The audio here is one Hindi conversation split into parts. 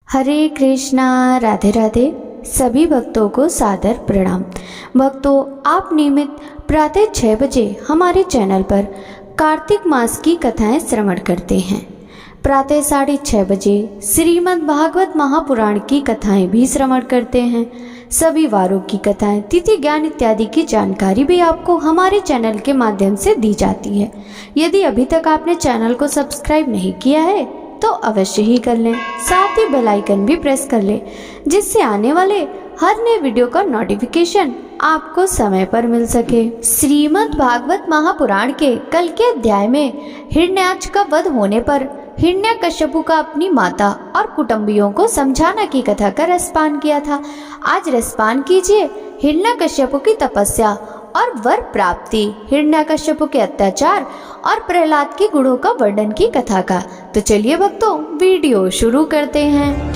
हरे कृष्णा, राधे राधे। सभी भक्तों को सादर प्रणाम। भक्तों, आप नियमित प्रातः 6 बजे हमारे चैनल पर कार्तिक मास की कथाएं श्रवण करते हैं। प्रातः 6:30 बजे श्रीमद् भागवत महापुराण की कथाएं भी श्रवण करते हैं। सभी वारों की कथाएं, तिथि, ज्ञान इत्यादि की जानकारी भी आपको हमारे चैनल के माध्यम से दी जाती है। यदि अभी तक आपने चैनल को सब्सक्राइब नहीं किया है तो अवश्य ही कर लें, साथ ही बेल आइकन भी प्रेस कर लें, जिससे आने वाले हर नए वीडियो का नोटिफिकेशन आपको समय पर मिल सके। श्रीमद् भागवत महापुराण के कल के अध्याय में हिरण्याक्ष का वध होने पर हिरण्यकश्यपु का अपनी माता और कुटुंबियों को समझाना की कथा का रसपान किया था। आज रसपान कीजिए हिरण्यकश्यपु की तपस्या और वर प्राप्ति, हिरण्यकश्यपु के अत्याचार और प्रहलाद के गुणों का वर्णन की कथा का। तो चलिए भक्तों, वीडियो शुरू करते हैं।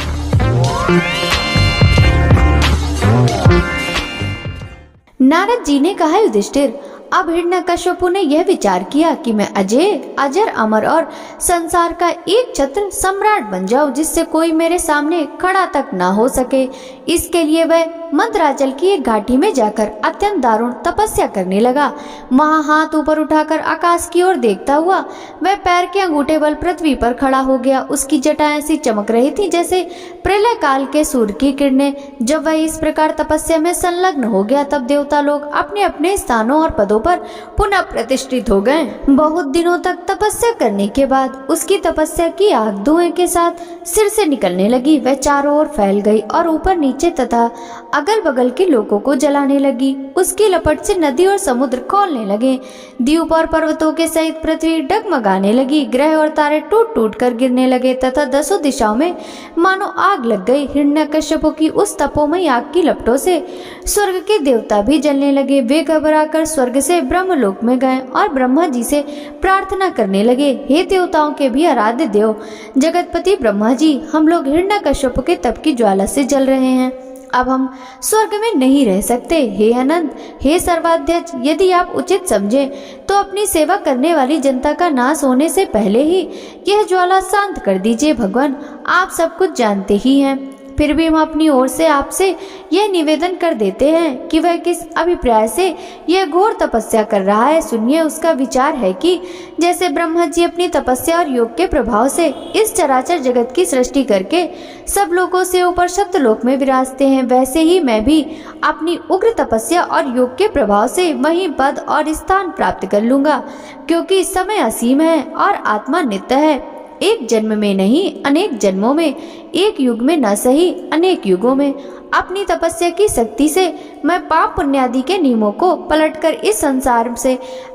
नारद जी ने कहा, युधिष्ठिर, अब हिरण्यकश्यपु ने यह विचार किया कि मैं अजय, अजर, अमर और संसार का एक छत्र सम्राट बन जाऊं, जिससे कोई मेरे सामने खड़ा तक ना हो सके। इसके लिए वह मंदराचल की एक घाटी में जाकर अत्यंत दारुण तपस्या करने लगा। वहां हाथ ऊपर उठाकर आकाश की ओर देखता हुआ वह पैर के अंगूठे बल पृथ्वी पर खड़ा हो गया। उसकी जटाएं ऐसी चमक रही थी जैसे प्रलय काल के सूर्य की किरणें। जब वह इस प्रकार तपस्या में संलग्न हो गया, तब देवता लोग अपने अपने स्थानों और पदों पर पुनः प्रतिष्ठित हो गए। बहुत दिनों तक तपस्या करने के बाद उसकी तपस्या की आग धुएं के साथ सिर से निकलने लगी। वह चारों ओर फैल गई और ऊपर नीचे तथा अगल बगल के लोगों को जलाने लगी। उसकी लपट से नदी और समुद्र खौलने लगे। द्वीप और पर्वतों के सहित पृथ्वी डगमगाने लगी। ग्रह और तारे टूट टूट कर गिरने लगे तथा 10 दिशाओं में मानो आग लग गई। हिरण्यकश्यपु की उस तपोमय आग की लपटों से स्वर्ग के देवता भी जलने लगे। वे घबराकर स्वर्ग से ब्रह्मलोक में गए और ब्रह्मा जी से प्रार्थना करने लगे, हे देवताओं के भी आराध्य देव जगतपति ब्रह्मा जी, हम लोग हिरण्यकश्यपु के तप की ज्वाला से जल रहे हैं। अब हम स्वर्ग में नहीं रह सकते। हे अनंत, हे सर्वाध्यक्ष, यदि आप उचित समझें तो अपनी सेवा करने वाली जनता का नाश होने से पहले ही यह ज्वाला शांत कर दीजिए। भगवान, आप सब कुछ जानते ही हैं, फिर भी हम अपनी ओर से आपसे यह निवेदन कर देते हैं कि वह किस अभिप्राय से यह घोर तपस्या कर रहा है। सुनिए, उसका विचार है कि जैसे ब्रह्मा जी अपनी तपस्या और योग के प्रभाव से इस चराचर जगत की सृष्टि करके सब लोगों से ऊपर सप्तलोक में विराजते हैं, वैसे ही मैं भी अपनी उग्र तपस्या और योग के प्रभाव से वहीं पद और स्थान प्राप्त कर लूंगा, क्योंकि समय असीम है और आत्मा नित्य है। एक जन्म में नहीं, अनेक जन्मों में, एक युग में न सही अनेक युगों में अपनी तपस्या की शक्ति से मैं पाप पुण्य आदि के नियमों को पलटकर इस संसार से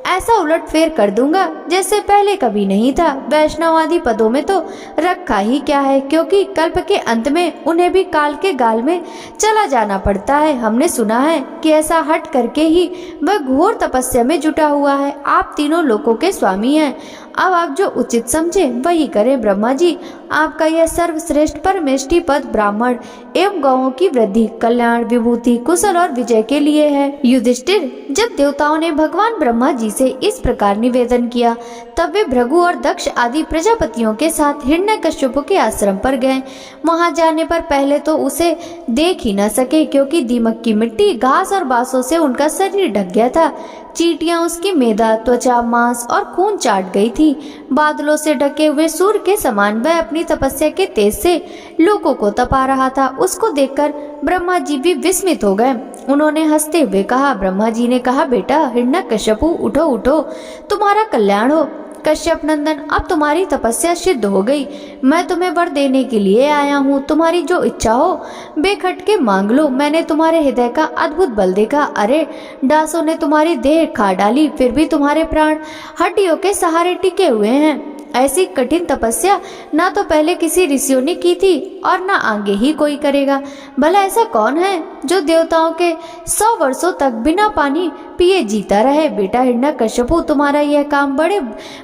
ऐसा उलट फेर कर दूंगा जैसे पहले कभी नहीं था। वैष्णव आदि पदों में तो रखा ही क्या है, क्योंकि कल्प के अंत में उन्हें भी काल के गाल में चला जाना पड़ता है। हमने सुना है कि ऐसा हट करके ही वह घोर तपस्या में जुटा हुआ है। आप तीनों लोकों के स्वामी हैं, अब आप जो उचित समझे वही करें। ब्रह्मा जी, आपका यह सर्वश्रेष्ठ परमेष्टि पद ब्राह्मण एवं गौओं की वृद्धि, कल्याण, विभूति, कुशल और विजय के लिए है। युधिष्ठिर, जब देवताओं ने भगवान ब्रह्मा जी से इस प्रकार निवेदन किया, तब वे भृगु और दक्ष आदि प्रजापतियों के साथ हिरण्यकश्यपु के आश्रम पर गए। वहां जाने पर पहले तो उसे देख ही न सके, क्योंकि दीमक की मिट्टी, घास और बांसों से उनका शरीर ढक गया था। चींटियां उसकी मेदा, त्वचा, मांस और खून चाट गई थी। बादलों से ढके हुए सूर्य के समान वह अपनी तपस्या के तेज से लोगों को तपा रहा था। उसको देखकर ब्रह्मा जी भी विस्मित हो गए। उन्होंने हंसते हुए कहा, ब्रह्मा जी ने कहा, बेटा हिरण्यकश्यपु, उठो उठो, तुम्हारा कल्याण हो। कश्यप नंदन, अब तुम्हारी तपस्या सिद्ध हो गई। मैं तुम्हें वर देने के लिए आया हूँ। तुम्हारी जो इच्छा हो बेखटके मांग लो। मैंने तुम्हारे हृदय का अद्भुत बल देखा। अरे, डांसों ने तुम्हारी देह खा डाली, फिर भी तुम्हारे प्राण हड्डियों के सहारे टिके हुए हैं। ऐसी कठिन तपस्या ना तो पहले किसी ऋषियों ने की थी और ना आगे ही कोई करेगा। भला ऐसा कौन है जो देवताओं के 100 वर्षों तक बिना पानी पिए जीता रहे। बेटा हिरण्यकश्यपु, तुम्हारा यह काम बड़े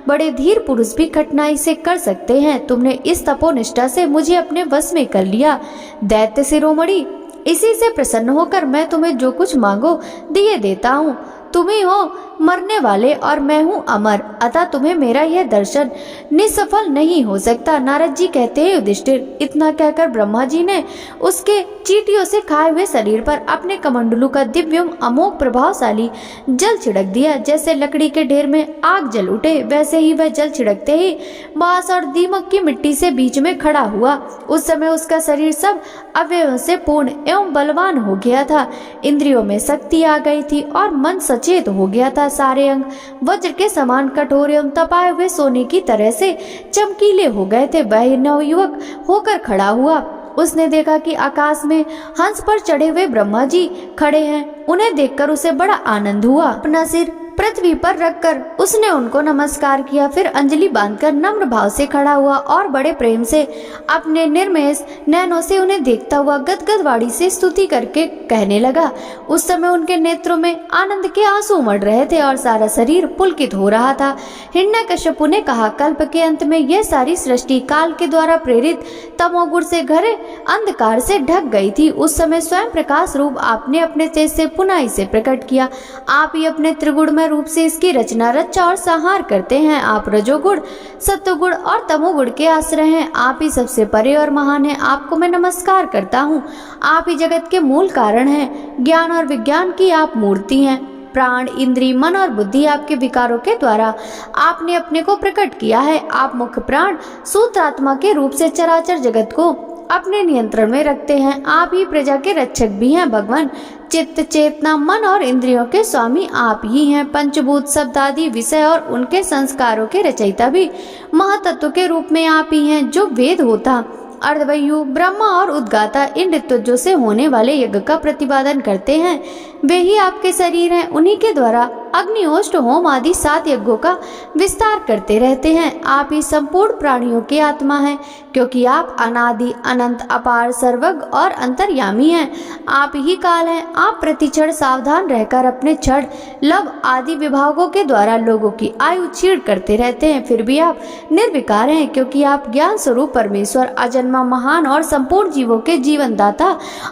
बड़े धीर पुरुष भी कठिनाई से कर सकते हैं। तुमने इस तपोनिष्ठा से मुझे अपने वश में कर लिया। दैत्य शिरोमणि, इसी से प्रसन्न होकर मैं तुम्हें जो कुछ मांगो दिए देता हूँ। तुम ही हो मरने वाले और मैं हूँ अमर, अतः तुम्हें मेरा यह दर्शन निसफल नहीं हो सकता। नारद जी कहते हैं, युधिष्ठिर, इतना कहकर ब्रह्मा जी ने उसके चींटियों से खाए हुए शरीर पर अपने कमंडलू का दिव्यम अमोघ प्रभावशाली जल छिड़क दिया। जैसे लकड़ी के ढेर में आग जल उठे, वैसे ही वह जल छिड़कते ही बांस और दीमक की मिट्टी से बीच में खड़ा हुआ। उस समय उसका शरीर सब अवयवों से पूर्ण एवं बलवान हो गया था। इंद्रियों में शक्ति आ गई थी और मन सचेत हो गया था। सारे अंग वज्र के समान कठोर एवं तपाए हुए सोने की तरह से चमकीले हो गए थे। वह नवयुवक होकर खड़ा हुआ। उसने देखा कि आकाश में हंस पर चढ़े हुए ब्रह्मा जी खड़े हैं। उन्हें देखकर उसे बड़ा आनंद हुआ। अपना सिर पृथ्वी पर रखकर उसने उनको नमस्कार किया, फिर अंजलि बांधकर नम्र भाव से खड़ा हुआ और बड़े प्रेम से अपने निर्मेष नैनों से उन्हें देखता हुआ गदगद वाणी से स्तुति करके कहने लगा। उस समय उनके नेत्रों में आनंद के आंसू उमड़ रहे थे और सारा शरीर पुलकित हो रहा था। हिरण्यकश्यपु ने कहा, कल्प के अंत में यह सारी सृष्टि काल के द्वारा प्रेरित तमोगुण से घरे अंधकार से ढक गई थी। उस समय स्वयं प्रकाश रूप आपने अपने तेज से पुनः इसे प्रकट किया। आप ही अपने त्रिगुण रूप से इसकी रचना रचा और संहार करते हैं। आप रजोगुण, सत्वगुण और तमोगुण के आश्रय हैं। आप ही सबसे परे और महान हैं। आपको मैं नमस्कार करता हूँ। आप ही जगत के मूल कारण हैं। ज्ञान और विज्ञान की आप मूर्ति हैं। प्राण, इंद्री, मन और बुद्धि आपके विकारों के द्वारा आपने अपने को प्रकट किया है। आप मुख्य प्राण सूत्रात्मा के रूप से चराचर जगत को अपने नियंत्रण में रखते हैं। आप ही प्रजा के रक्षक भी हैं। भगवान, चित्त, चेतना, मन और इंद्रियों के स्वामी आप ही हैं। पंचभूत, शब्द आदि विषय और उनके संस्कारों के रचयिता भी महातत्व के रूप में आप ही हैं। जो वेद होता, अर्धवयु, ब्रह्मा और उद्गाता इन ऋतुजों से होने वाले यज्ञ का प्रतिपादन करते हैं, वे ही आपके शरीर हैं। उन्हीं के द्वारा अग्निहोष्ट, होम आदि 7 यज्ञों का विस्तार करते रहते हैं। आप ही संपूर्ण प्राणियों की आत्मा हैं, क्योंकि आप अनादि, अनंत, अपार, सर्वज्ञ और अंतर्यामी हैं। आप ही काल हैं। आप प्रतिक्षण सावधान रहकर अपने क्षण, लव आदि विभागों के द्वारा लोगों की आयु छीण करते रहते हैं। फिर भी आप निर्विकार हैं, क्योंकि आप ज्ञान स्वरूप परमेश्वर, अजन्मा, महान और संपूर्ण जीवों के जीवनदाता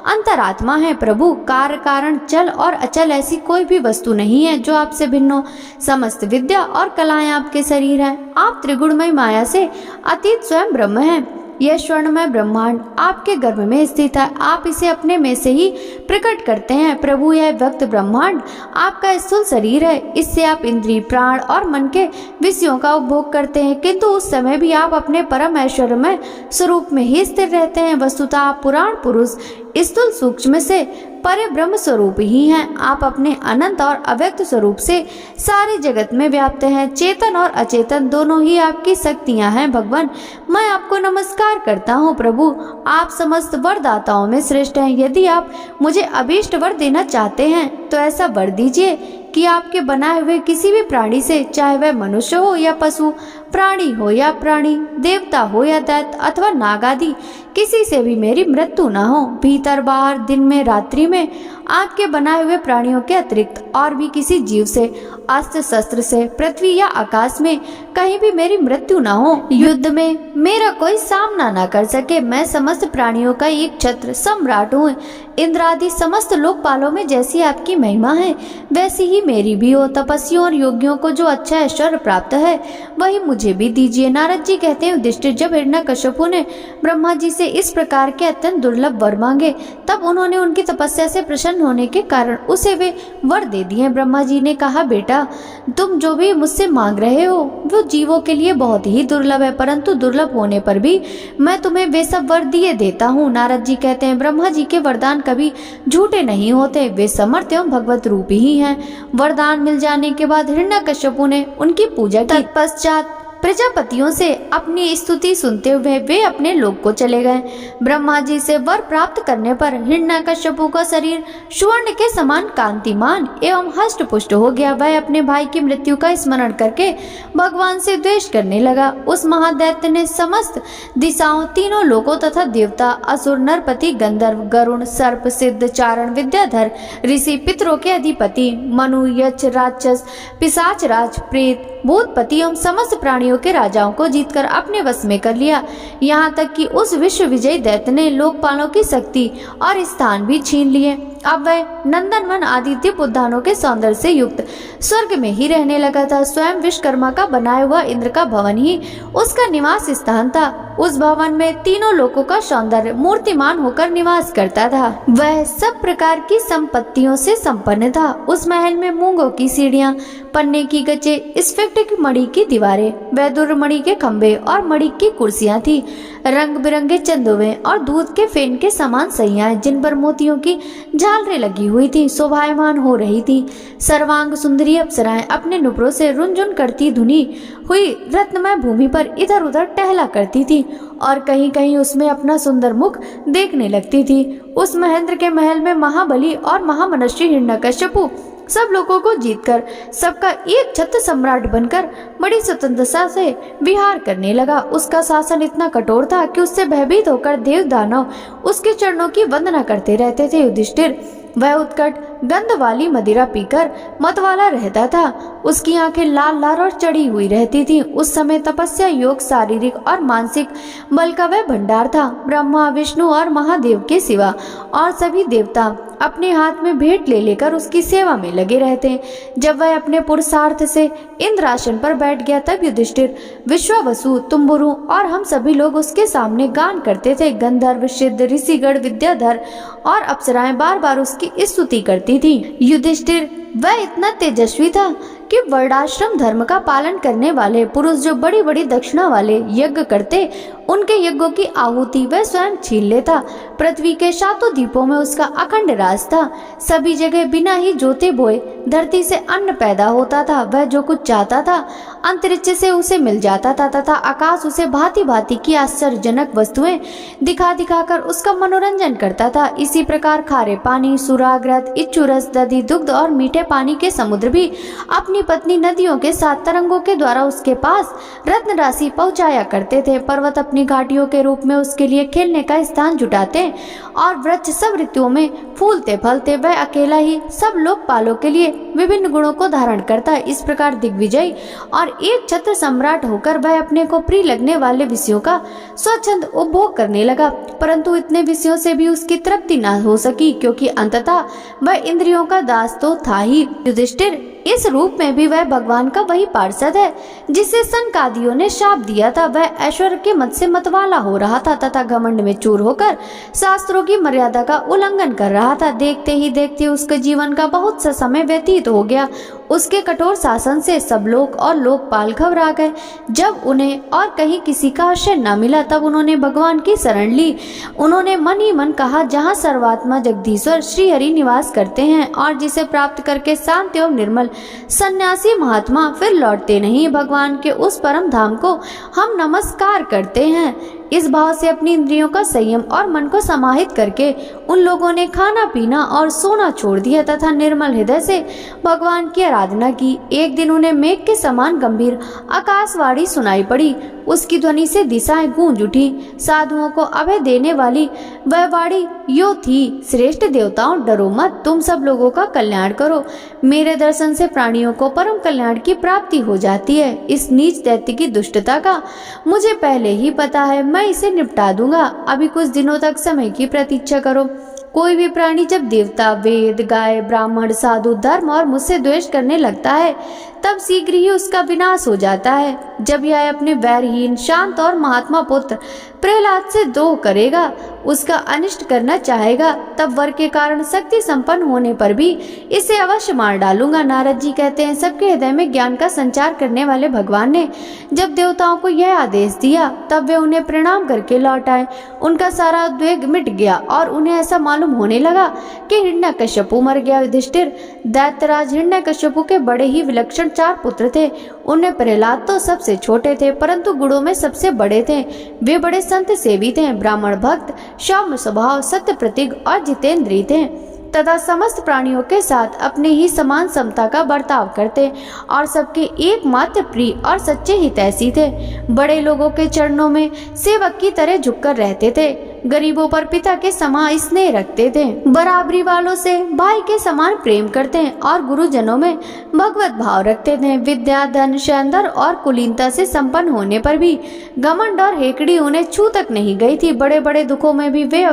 अंतरात्मा हैं। प्रभु, कार्य, कारण, चल और अचल ऐसी कोई भी वस्तु नहीं है जो आपसे भिन्न हो। समस्त विद्या और कलाएं आपके शरीर हैं। आप त्रिगुणमय माया से अतीत स्वयं ब्रह्म हैं। यह स्वर्णमय ब्रह्मांड आपके गर्भ में स्थित है। आप इसे अपने में से ही प्रकट करते हैं। प्रभु, यह व्यक्त ब्रह्मांड आपका स्थूल शरीर है। इससे आप इंद्रिय, प्राण और मन के विषयों का उपभोग करते हैं, किंतु उस समय भी आप अपने परम ऐश्वर्यमय स्वरूप में ही स्थिर रहते हैं। वस्तुतः आप पुराण पुरुष, स्थूल सूक्ष्म से परे ब्रह्म स्वरूप ही हैं। आप अपने अनंत और अव्यक्त स्वरूप से सारे जगत में व्याप्त हैं। चेतन और अचेतन दोनों ही आपकी शक्तियां हैं। भगवान, मैं आपको नमस्कार करता हूँ। प्रभु, आप समस्त वरदाताओं में श्रेष्ठ हैं। यदि आप मुझे अभीष्ट वर देना चाहते हैं तो ऐसा वर दीजिए कि आपके बनाए हुए किसी भी प्राणी से, चाहे वह मनुष्य हो या पशु, प्राणी हो या प्राणी, देवता हो या दैत्य अथवा नाग आदि, किसी से भी मेरी मृत्यु न हो। भीतर बाहर, दिन में, रात्रि में आपके बनाए हुए प्राणियों के अतिरिक्त और भी किसी जीव से, अस्त्र शस्त्र से, पृथ्वी या आकाश में कहीं भी मेरी मृत्यु न हो। युद्ध में मेरा कोई सामना न कर सके। मैं समस्त प्राणियों का एक छत्र सम्राट हूँ। इंद्र आदि समस्त लोकपालों में जैसी आपकी महिमा है, वैसी ही मेरी भी हो। तपस्वियों और योगियों को जो अच्छा ऐश्वर्य प्राप्त है, वही मुझे भी दीजिए। नारद जी कहते हैं, युधिष्ठिर, जब हिरण्यकश्यपु ने ब्रह्मा जी से इस प्रकार के अत्यंत दुर्लभ वर मांगे, तब उन्होंने उनकी तपस्या से प्रसन्न होने के कारण उसे वे वर दे दिए। ब्रह्मा जी ने कहा, बेटा, तुम जो भी मुझसे मांग रहे हो वो जीवों के लिए बहुत ही दुर्लभ है, परंतु दुर्लभ होने पर भी मैं तुम्हें वे सब वर दिए देता हूँ। नारद जी कहते हैं, ब्रह्मा जी के वरदान कभी झूठे नहीं होते। वे समर्थ एवं भगवत रूपी ही हैं। वरदान मिल जाने के बाद हिरण्यकश्यपु ने उनकी पूजा की। तत्पश्चात प्रजापतियों से अपनी स्तुति सुनते हुए वे अपने लोक को चले गए। ब्रह्मा जी से वर प्राप्त करने पर हिरण्यकश्यपु का शरीर सुवर्ण के समान कांतिमान एवं हष्ट पुष्ट हो गया। वह अपने भाई की मृत्यु का स्मरण करके भगवान से द्वेष करने लगा। उस महादैत्य ने समस्त दिशाओं, तीनों लोकों तथा देवता, असुर, नरपति, गंधर्व, गरुण, सर्प, सिद्ध, चारण, विद्याधर, ऋषि, पितरों के अधिपति, मनु, यक्ष, राक्षस, पिशाच राज, प्रेत, भूतपति एवं समस्त प्राणियों के राजाओं को जीतकर अपने वश में कर लिया। यहाँ तक कि उस विश्व विजयी दैत्य ने लोकपालों की शक्ति और स्थान भी छीन लिए। अब वह नंदनवन आदि दिव्य उद्यानों के सौंदर्य से युक्त स्वर्ग में ही रहने लगा था। स्वयं विश्वकर्मा का बनाया हुआ इंद्र का भवन ही उसका निवास स्थान था। उस भवन में तीनों लोकों का सौंदर्य मूर्तिमान होकर निवास करता था। वह सब प्रकार की संपत्तियों से संपन्न था। उस महल में मूंगों की सीढ़ियां, पन्ने की गचे, स्फटिक मणि की दीवारें, वैदुर मणि के खंभे और मणि की कुर्सियां थी। रंग बिरंगे चंदोवे और दूध के फेन के समान सैयाएं, जिन पर मोतियों की झालरें लगी हुई थी, शोभायमान हो रही थी। सर्वांग सुंदरी अप्सराएं अपने नुपुरों से रुनझुन करती धुनी हुई रत्नमय भूमि पर इधर उधर टहला करती थी और कहीं कहीं उसमें अपना सुंदर मुख देखने लगती थी। उस महेंद्र के महल में महाबली और महामनस्वी हिरण्यकश्यपु सब लोगों को जीतकर सबका एक छत्र सम्राट बनकर बड़ी स्वतंत्रता से विहार करने लगा। उसका शासन इतना कठोर था कि उससे भयभीत होकर देव दानव उसके चरणों की वंदना करते रहते थे। युधिष्ठिर वह उत्कट गंध वाली मदिरा पीकर मतवाला रहता था। उसकी आंखें लाल लाल और चढ़ी हुई रहती थी। उस समय तपस्या, योग, शारीरिक और मानसिक बल का वह भंडार था। ब्रह्मा, विष्णु और महादेव के सिवा और सभी देवता अपने हाथ में भेंट ले लेकर उसकी सेवा में लगे रहते। जब वह अपने पुरुषार्थ से इंद्रासन पर बैठ गया तब युधिष्ठिर, विश्वावसु, तुम्बुरु और हम सभी लोग उसके सामने गान करते थे। गंधर्व, सिद्ध, ऋषिगण, विद्याधर और अप्सराएं बार बार उसकी स्तुति करती थी। युधिष्ठिर वह इतना तेजस्वी था कि वर्णाश्रम धर्म का पालन करने वाले पुरुष जो बड़ी बड़ी दक्षिणा वाले यज्ञ करते, उनके यज्ञों की आहुति वह स्वयं छीन लेता। पृथ्वी के सातों द्वीपों में उसका अखंड राज था। सभी जगह बिना ही जोते बोए धरती से अन्न पैदा होता था। वह जो कुछ चाहता था अंतरिक्ष से उसे मिल जाता था तथा आकाश उसे भांति भांति की आश्चर्यजनक वस्तुएं दिखा दिखाकर उसका मनोरंजन करता था। इसी प्रकार खारे पानी, सुराग्रत, इच्छुरस, दधि, दुग्ध और मीठे पानी के समुद्र भी अपनी पत्नी नदियों के साथ तरंगों के द्वारा उसके पास रत्न राशि पहुंचाया करते थे। पर्वत अपनी घाटियों के रूप में उसके लिए खेलने का स्थान जुटाते और वृक्ष सब ऋतुओं में फूलते फलते। वह अकेला ही सब लोकपालों के लिए विभिन्न गुणों को धारण करता। इस प्रकार दिग्विजय और एक छत्र सम्राट होकर वह अपने को प्रिय लगने वाले विषयों का स्वच्छंद उपभोग करने लगा। परंतु इतने विषयों से भी उसकी तृप्ति न हो सकी, क्योंकि अंततः वह इंद्रियों का दास तो था ही। युधिष्ठिर इस रूप में भी वह भगवान का वही पार्षद है जिसे सनकादियों ने शाप दिया था। वह ऐश्वर्य के मत से मतवाला हो रहा था तथा घमंड में चूर होकर शास्त्रों की मर्यादा का उल्लंघन कर रहा था। देखते ही देखते उसके जीवन का बहुत सा समय व्यतीत हो गया। उसके कठोर शासन से सब लोग और लोकपाल घबरा गए। जब उन्हें और कहीं किसी का आश्रय न मिला तब उन्होंने भगवान की शरण ली। उन्होंने मन ही मन कहा, जहाँ सर्वात्मा जगदीश्वर श्री हरि निवास करते हैं और जिसे प्राप्त करके शांत एवं निर्मल सन्यासी महात्मा फिर लौटते नहीं, भगवान के उस परम धाम को हम नमस्कार करते हैं। इस भाव से अपनी इंद्रियों का संयम और मन को समाहित करके उन लोगों ने खाना पीना और सोना छोड़ दिया तथा निर्मल हृदय से भगवान की आराधना की। एक दिन उन्हें मेघ के समान गंभीर आकाशवाणी सुनाई पड़ी। उसकी ध्वनि से दिशाएं गूंज उठी। साधुओं को अभय देने वाली वह वाणी यो थी, श्रेष्ठ देवताओं, डरो मत, तुम सब लोगों का कल्याण करो। मेरे दर्शन से प्राणियों को परम कल्याण की प्राप्ति हो जाती है। इस नीच दैत्य की दुष्टता का मुझे पहले ही पता है, मैं इसे निपटा दूंगा। अभी कुछ दिनों तक समय की प्रतीक्षा करो। कोई भी प्राणी जब देवता, वेद, गाय, ब्राह्मण, साधु, धर्म और मुझसे द्वेष करने लगता है तब शीघ्र ही उसका विनाश हो जाता है। जब यह अपने वैरहीन, शांत और महात्मा पुत्र प्रहलाद से द्रोह करेगा, उसका अनिष्ट करना चाहेगा, तब वर के कारण शक्ति संपन्न होने पर भी इसे अवश्य मार डालूंगा। नारद जी कहते हैं, सबके हृदय में ज्ञान का संचार करने वाले भगवान ने जब देवताओं को यह आदेश दिया तब वे उन्हें प्रणाम करके लौट आए। उनका सारा उद्वेग मिट गया और उन्हें ऐसा मालूम होने लगा कि हिरण्यकश्यपु मर गया। युधिष्ठिर, दैत्यराज हिरण्यकश्यपु के बड़े ही विलक्षण 4 पुत्र थे। उनमें प्रहलाद तो सबसे छोटे थे परंतु गुणों में सबसे बड़े थे। वे बड़े संत सेवी थे, ब्राह्मण भक्त, सौम्य स्वभाव, सत्य प्रतिज्ञ और जितेंद्रिय थे तथा समस्त प्राणियों के साथ अपने ही समान समता का बर्ताव करते और सबके एकमात्र प्रिय और सच्चे हितैषी थे। बड़े लोगों के चरणों में सेवक की तरह झुककर रहते थे। गरीबों पर पिता के समान स्नेह रखते थे, बराबरी वालों से भाई के समान प्रेम करते हैं और गुरुजनों में भगवत भाव रखते थे। विद्या, धन, सौंदर्य और कुलीनता से संपन्न होने पर भी घमंड और हेकड़ी उन्हें छू तक नहीं गई थी। बड़े बड़े दुखों में भी वे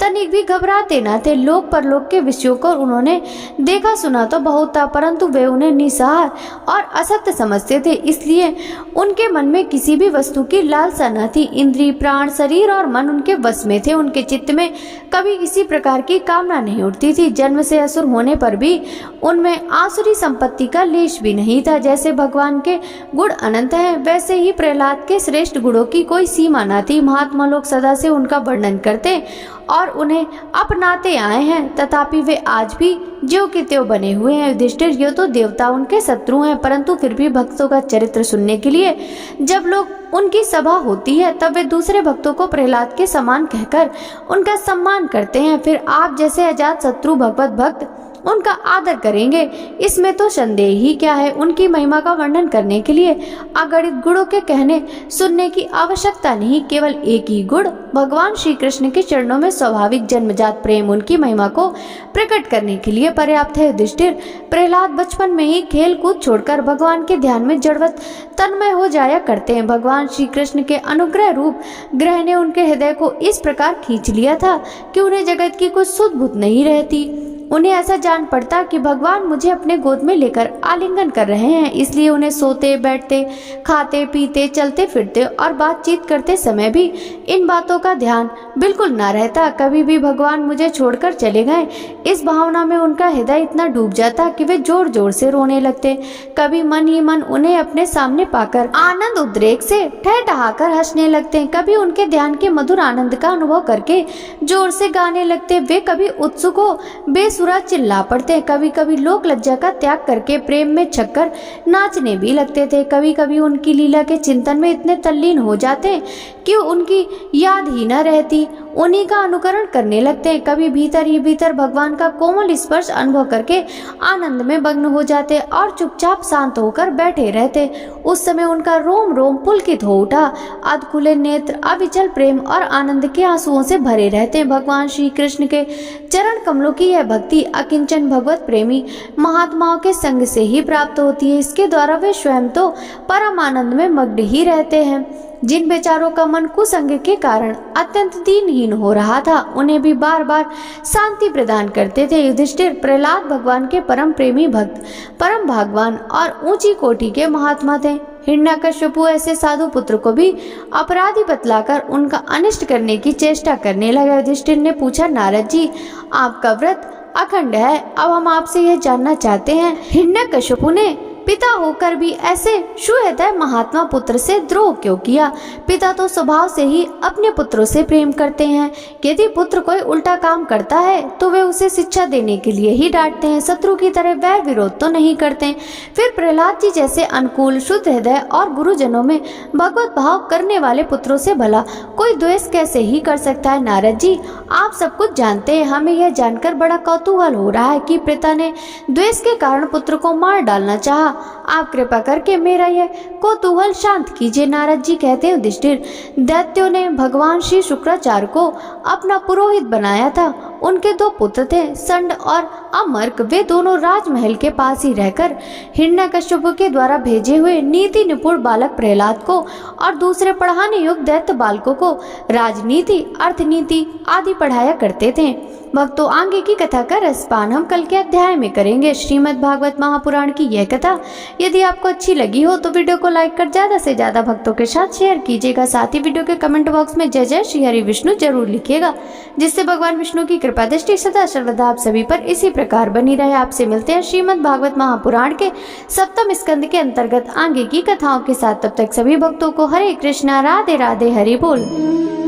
तनिक भी घबराते न थे। लोक परलोक के विषयों को उन्होंने देखा सुना तो बहुत था, परंतु वे उन्हें निस्सार और असत्य समझते थे, इसलिए उनके मन में किसी भी वस्तु की लालसा न थी। इंद्रिय, प्राण, शरीर और मन उनके वश में थे। उनके चित्त में कभी किसी प्रकार की कामना नहीं उठती थी। जन्म से असुर होने पर भी उनमें आसुरी संपत्ति का लेश भी नहीं था। जैसे भगवान के गुण अनंत हैं, वैसे ही प्रहलाद के श्रेष्ठ गुणों की कोई सीमा न थी। महात्मा लोग सदा से उनका वर्णन करते और उन्हें अपनाते आए हैं, तथापि वे आज भी ज्यों के त्यों बने हुए हैं। युधिष्ठिर, ये तो देवता उनके शत्रु हैं, परंतु फिर भी भक्तों का चरित्र सुनने के लिए जब लोग उनकी सभा होती है तब वे दूसरे भक्तों को प्रहलाद के समान कहकर उनका सम्मान करते हैं। फिर आप जैसे अजात शत्रु भगवत भक्त उनका आदर करेंगे, इसमें तो संदेह ही क्या है। उनकी महिमा का वर्णन करने के लिए अगणित गुणों के कहने सुनने की आवश्यकता नहीं, केवल एक ही गुण भगवान श्री कृष्ण के चरणों में स्वाभाविक जन्मजात प्रेम उनकी महिमा को प्रकट करने के लिए पर्याप्त है। युधिष्ठिर, प्रहलाद बचपन में ही खेल कूद छोड़कर भगवान के ध्यान में जड़वत तन्मय हो जाया करते हैं। भगवान श्री कृष्ण के अनुग्रह रूप ग्रह ने उनके हृदय को इस प्रकार खींच लिया था कि उन्हें जगत की कुछ सुध बुध नहीं रहती। उन्हें ऐसा जान पड़ता कि भगवान मुझे अपने गोद में लेकर आलिंगन कर रहे हैं, इसलिए उन्हें सोते, बैठते, खाते, पीते, चलते फिरते और बातचीत करते समय भी इन बातों का ध्यान बिल्कुल ना रहता। कभी भी भगवान मुझे छोड़कर चले गए, इस भावना में उनका हृदय इतना डूब जाता कि वे जोर जोर से रोने लगते। कभी मन ही मन उन्हें अपने सामने पाकर आनंद उद्रेक से ठहठहाकर हंसने लगते। कभी उनके ध्यान के मधुर आनंद का अनुभव करके जोर से गाने लगते। वे कभी उत्सुक हो बेसुरा चिल्ला पड़ते। कभी कभी लोक लज्जा का त्याग करके प्रेम में छक्कर नाचने भी लगते थे। कभी कभी उनकी लीला के चिंतन में इतने तल्लीन हो जाते कि उनकी याद ही न रहती, उन्हीं का अनुकरण करने लगते। कभी भीतर ही भीतर भगवान का कोमल स्पर्श अनुभव करके आनंद में मग्न हो जाते और चुपचाप शांत होकर बैठे रहते। उस समय उनका रोम रोम पुलकित हो उठा, अध खुले नेत्र अविचल प्रेम और आनंद के आंसुओं से भरे रहते। भगवान श्री कृष्ण के चरण कमलों की यह भक्ति अकिंचन भगवत प्रेमी महात्माओं के संग से ही प्राप्त होती है। इसके द्वारा वे स्वयं तो परम आनंद में मग्न ही रहते हैं। जिन बेचारों का मन कुसंग के कारण अत्यंत दीनहीन हो रहा था, उन्हें भी बार बार शांति प्रदान करते थे। युधिष्ठिर, प्रहलाद भगवान के परम प्रेमी भक्त, परम भागवान और ऊंची कोटि के महात्मा थे। हिरण्यकश्यपु ऐसे साधु पुत्र को भी अपराधी बतलाकर उनका अनिष्ट करने की चेष्टा करने लगा। युधिष्ठिर ने पूछा, नारद जी, आपका व्रत अखंड है, अब हम आपसे यह जानना चाहते हैं, हिरण्यकश्यपु ने पिता होकर भी ऐसे सुहृदय महात्मा पुत्र से द्रोह क्यों किया? पिता तो स्वभाव से ही अपने पुत्रों से प्रेम करते हैं। यदि पुत्र कोई उल्टा काम करता है तो वे उसे शिक्षा देने के लिए ही डांटते हैं, शत्रु की तरह वैर विरोध तो नहीं करते। फिर प्रहलाद जी जैसे अनुकूल, शुद्ध हृदय और गुरुजनों में भगवत भाव करने वाले पुत्रों से भला कोई द्वेष कैसे ही कर सकता है? नारद जी, आप सब कुछ जानते हैं, हमें यह जानकर बड़ा कौतूहल हो रहा है कि पिता ने द्वेष के कारण पुत्र को मार डालना चाहा। आप कृपा करके मेरा यह कौतूहल शांत कीजिए। नारद जी कहते हैं, युधिष्ठिर, दैत्यों ने भगवान श्री शुक्राचार्य को अपना पुरोहित बनाया था। उनके दो पुत्र थे, संड और अमर्क। वे दोनों राजमहल के पास ही रहकर हिरण्यकश्यप के द्वारा भेजे हुए नीति निपुण बालक प्रहलाद को और दूसरे पढ़ाने योग्य दैत्य बालकों को राजनीति, अर्थनीति आदि पढ़ाया करते थे। भक्तों, आगे की कथा का रसपान हम कल के अध्याय में करेंगे। श्रीमद् भागवत महापुराण की यह कथा यदि आपको अच्छी लगी हो तो वीडियो को लाइक कर ज्यादा से ज्यादा भक्तों के साथ शेयर कीजिएगा। साथ ही वीडियो के कमेंट बॉक्स में जय जय श्री हरि विष्णु जरूर लिखिएगा, जिससे भगवान विष्णु की कृपा दृष्टि सदा सर्वदा आप सभी पर इसी प्रकार बनी रहे। आपसे मिलते हैं श्रीमद् भागवत महापुराण के 7वें स्कंद के अंतर्गत आगे की कथाओं के साथ। तब तक सभी भक्तों को हरे कृष्णा, राधे राधे, हरि बोल।